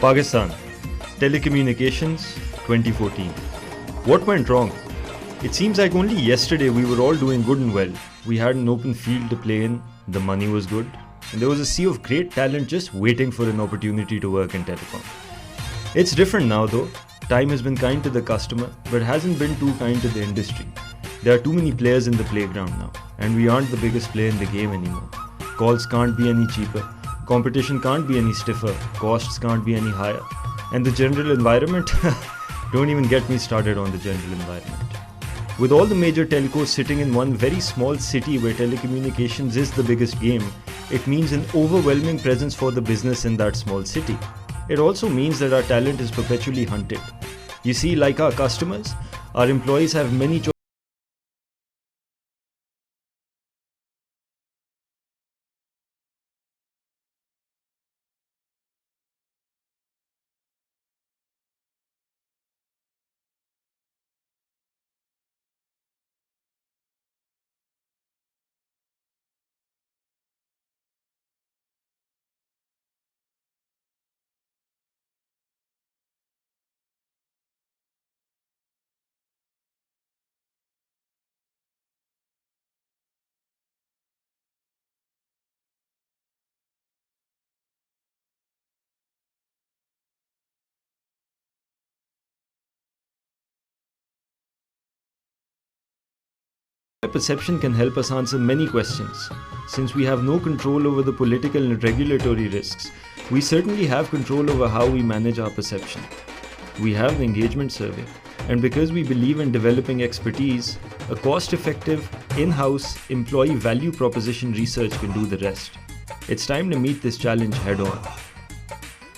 Pakistan, Telecommunications, 2014. What went wrong? It seems like only yesterday we were all doing good and well. We had an open field to play in, the money was good, and there was a sea of great talent just waiting for an opportunity to work in telecom. It's different now though. Time has been kind to the customer, but hasn't been too kind to the industry. There are too many players in the playground now, and we aren't the biggest player in the game anymore. Calls can't be any cheaper, competition can't be any stiffer, costs can't be any higher, and the general environment, don't even get me started on the general environment. With all the major telcos sitting in one very small city where telecommunications is the biggest game, it means an overwhelming presence for the business in that small city. It also means that our talent is perpetually hunted. You see, like our customers, our employees have many choices. Perception can help us answer many questions. Since we have no control over the political and regulatory risks, we certainly have control over how we manage our perception. We have the engagement survey, and because we believe in developing expertise, a cost-effective, in-house employee value proposition research can do the rest. It's time to meet this challenge head-on.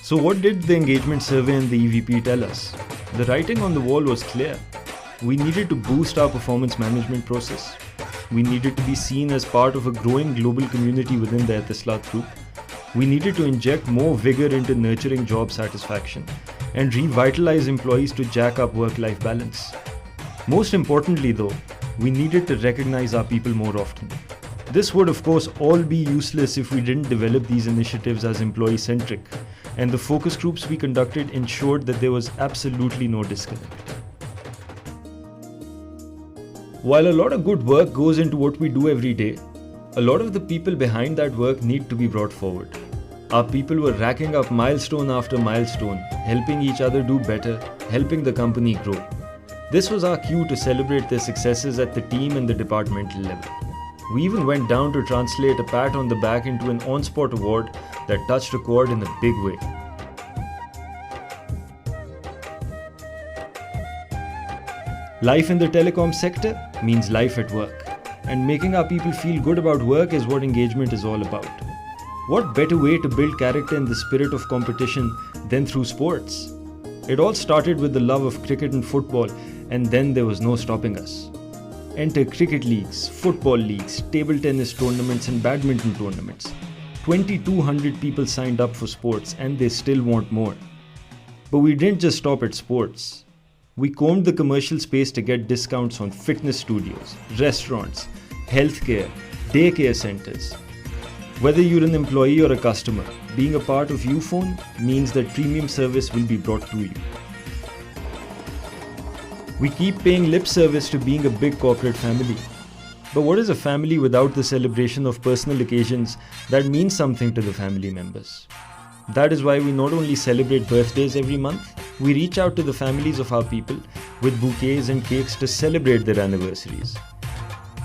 So what did the engagement survey and the EVP tell us? The writing on the wall was clear. We needed to boost our performance management process. We needed to be seen as part of a growing global community within the Etisalat group. We needed to inject more vigor into nurturing job satisfaction and revitalize employees to jack up work-life balance. Most importantly though, we needed to recognize our people more often. This would of course all be useless if we didn't develop these initiatives as employee-centric, and the focus groups we conducted ensured that there was absolutely no disconnect. While a lot of good work goes into what we do every day, a lot of the people behind that work need to be brought forward. Our people were racking up milestone after milestone, helping each other do better, helping the company grow. This was our cue to celebrate their successes at the team and the departmental level. We even went down to translate a pat on the back into an on-spot award that touched a chord in a big way. Life in the telecom sector means life at work, and making our people feel good about work is what engagement is all about. What better way to build character in the spirit of competition than through sports? It all started with the love of cricket and football, and then there was no stopping us. Enter cricket leagues, football leagues, table tennis tournaments and badminton tournaments. 2,200 people signed up for sports, and they still want more. But we didn't just stop at sports. We combed the commercial space to get discounts on fitness studios, restaurants, healthcare, daycare centers. Whether you're an employee or a customer, being a part of Ufone means that premium service will be brought to you. We keep paying lip service to being a big corporate family. But what is a family without the celebration of personal occasions that mean something to the family members? That is why we not only celebrate birthdays every month, we reach out to the families of our people with bouquets and cakes to celebrate their anniversaries.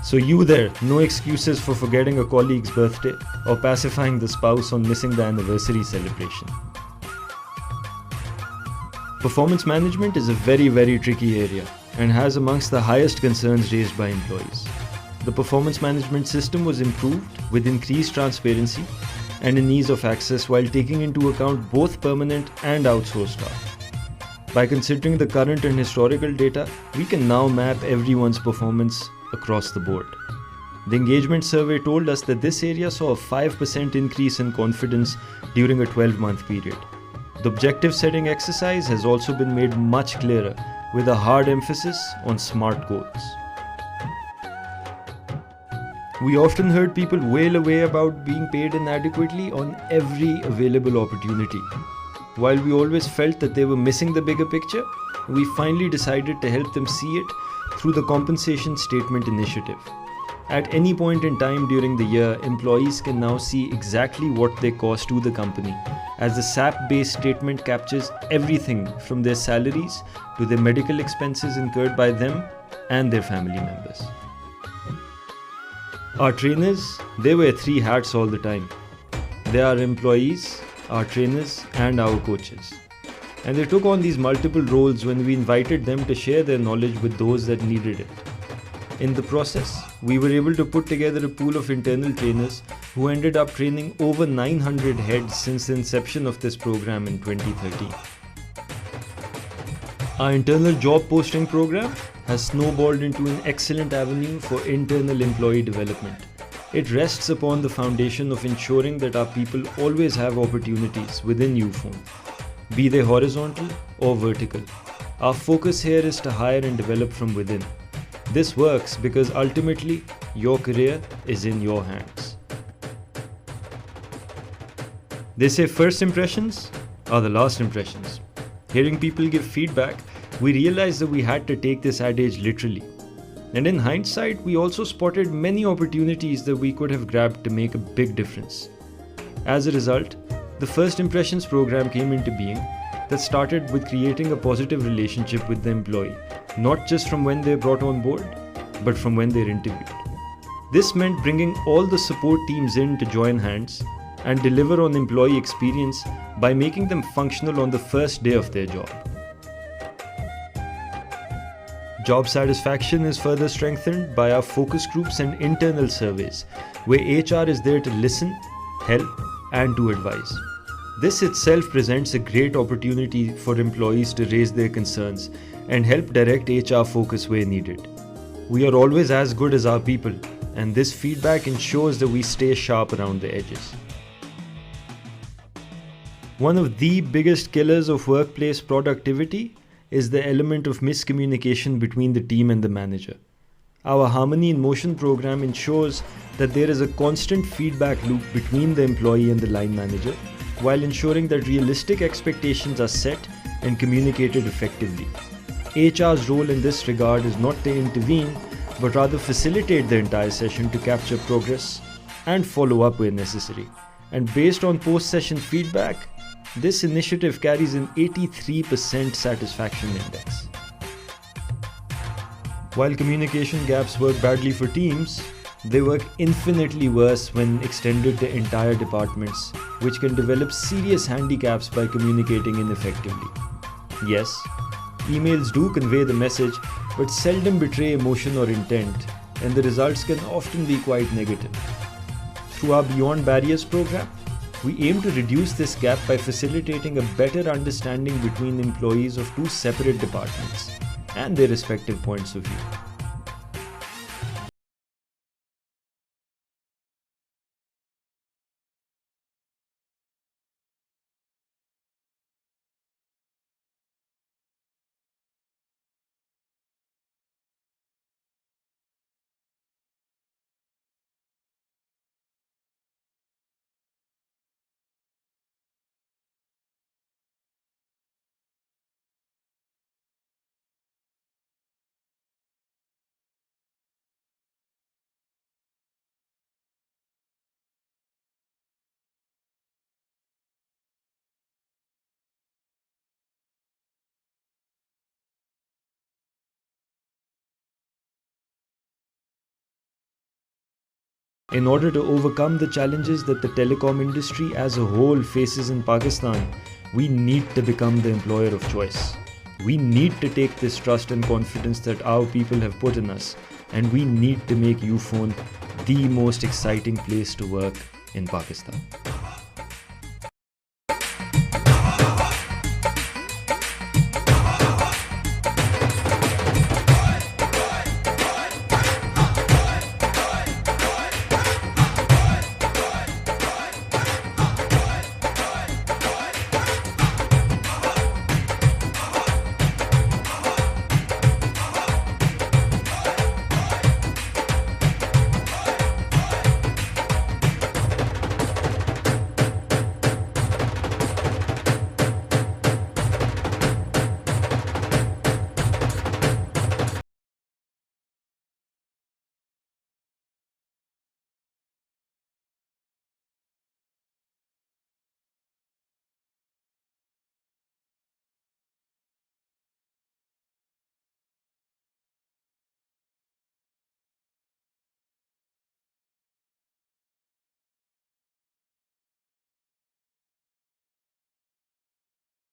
So you there, no excuses for forgetting a colleague's birthday or pacifying the spouse on missing the anniversary celebration. Performance management is a very tricky area and has amongst the highest concerns raised by employees. The performance management system was improved with increased transparency and an ease of access while taking into account both permanent and outsourced staff. By considering the current and historical data, we can now map everyone's performance across the board. The engagement survey told us that this area saw a 5% increase in confidence during a 12-month period. The objective setting exercise has also been made much clearer with a hard emphasis on SMART goals. We often heard people wail away about being paid inadequately on every available opportunity. While we always felt that they were missing the bigger picture, we finally decided to help them see it through the Compensation Statement Initiative. At any point in time during the year, employees can now see exactly what they cost to the company, as the SAP-based statement captures everything from their salaries to their medical expenses incurred by them and their family members. Our trainers, they wear 3 hats all the time. They are employees, our trainers, and our coaches. And they took on these multiple roles when we invited them to share their knowledge with those that needed it. In the process, we were able to put together a pool of internal trainers who ended up training over 900 heads since the inception of this program in 2013. Our internal job posting program has snowballed into an excellent avenue for internal employee development. It rests upon the foundation of ensuring that our people always have opportunities within UPhone, be they horizontal or vertical. Our focus here is to hire and develop from within. This works because ultimately, your career is in your hands. They say first impressions are the last impressions. Hearing people give feedback, we realized that we had to take this adage literally. And in hindsight, we also spotted many opportunities that we could have grabbed to make a big difference. As a result, the First Impressions program came into being that started with creating a positive relationship with the employee, not just from when they're brought on board, but from when they're interviewed. This meant bringing all the support teams in to join hands and deliver on employee experience by making them functional on the first day of their job. Job satisfaction is further strengthened by our focus groups and internal surveys, where HR is there to listen, help, and to advise. This itself presents a great opportunity for employees to raise their concerns and help direct HR focus where needed. We are always as good as our people, and this feedback ensures that we stay sharp around the edges. One of the biggest killers of workplace productivity is the element of miscommunication between the team and the manager. Our Harmony in Motion program ensures that there is a constant feedback loop between the employee and the line manager, while ensuring that realistic expectations are set and communicated effectively. HR's role in this regard is not to intervene, but rather facilitate the entire session to capture progress and follow up where necessary. And based on post-session feedback, this initiative carries an 83% satisfaction index. While communication gaps work badly for teams, they work infinitely worse when extended to entire departments, which can develop serious handicaps by communicating ineffectively. Yes, emails do convey the message, but seldom betray emotion or intent, and the results can often be quite negative. Through our Beyond Barriers program, we aim to reduce this gap by facilitating a better understanding between employees of 2 separate departments and their respective points of view. In order to overcome the challenges that the telecom industry as a whole faces in Pakistan, we need to become the employer of choice. We need to take this trust and confidence that our people have put in us, and we need to make UPhone the most exciting place to work in Pakistan.